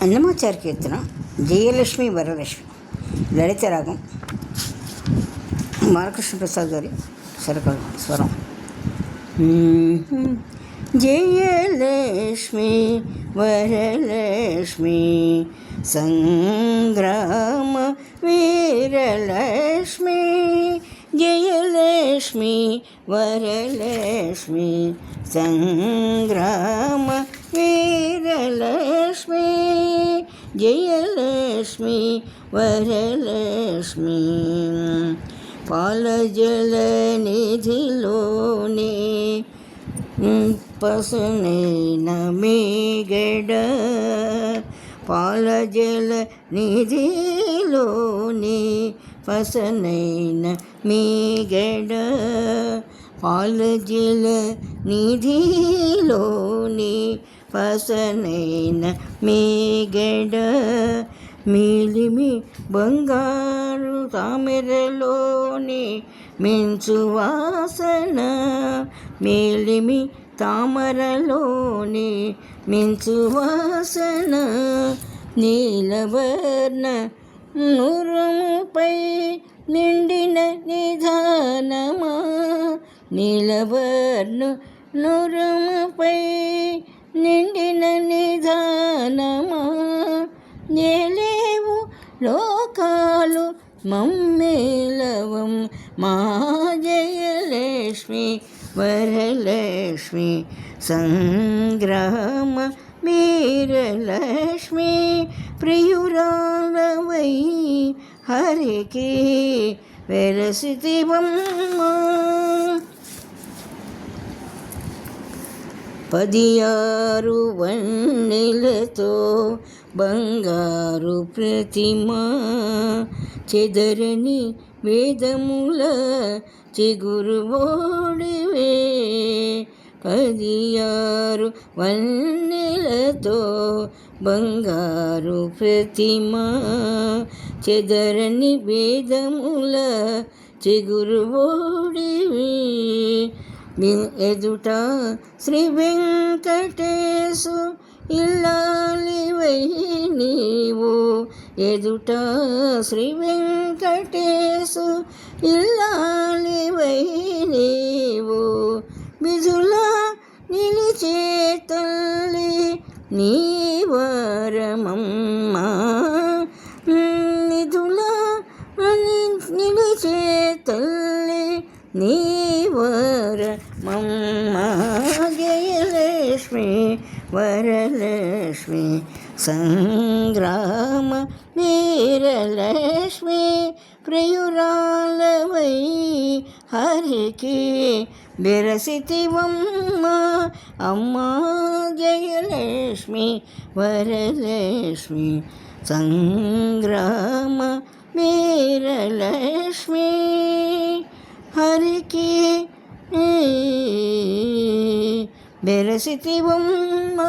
అన్నమాచార్య కీర్తన జయలక్ష్మి వరలక్ష్మి లలిత రాగం బాలకృష్ణ ప్రసాద్ గారి స్వరం. జయలక్ష్మి వరలక్ష్మి సంగ్రామ వీరలక్ష్మి, జయలక్ష్మి వరలక్ష్మి సంగ్రామ వీరలక్ష్మి, జయలక్ష్మి వరలక్ష్మి. పాలజల నిధిలోని పసునైన మేగడ, పాలజల నిధిలోని పసనైన మేగడ, పాలజల నిధిలోని పసనైన మేగడ, మేలిమి బంగారు తామరలోని మెంచు వాసన, మేలిమి తామరలోని మెంచు వాసన, నీలవర్ణ నురుముపై నిండిన నిధానమా, నీలవర్ణ నురుముపై నిండిన నిధానమా, నేలేవు లోకాలు మమ్మేలవం మా జయలక్ష్మి వరలక్ష్మి సంగ్రామ వీరలక్ష్మి, ప్రియురాలవై హరికి వెరసితివమ్మ. 16 వన్నెలతో బంగారు ప్రతిమ, చెదరని వేదముల చిగురు ఓడివే. 16 వన్నెలతో బంగారు ప్రతిమ, చెదరని వేదముల చిగురు ఓడివే. ఎదుట శ్రీ వెంకటేశు ఇల్లాలివై నీవు, ఎదుట శ్రీ వెంకటేశు ఇల్లాలివై నీవు, బిజులా నిలిచే తల్లి నీ వరమమ్మ, నిధులా నిలిచే తల్లి నీ వరమమ్మ, జయలక్ష్మి వరలక్ష్మి సంగ్రామ వీరలక్ష్మి, ప్రియురాలవై హరికి బెరసితివమ్మ. అమ్మా జయలక్ష్మి వరలక్ష్మి సంగ్రామ వీరలక్ష్మి, హరికి బెరసితివమ్మ.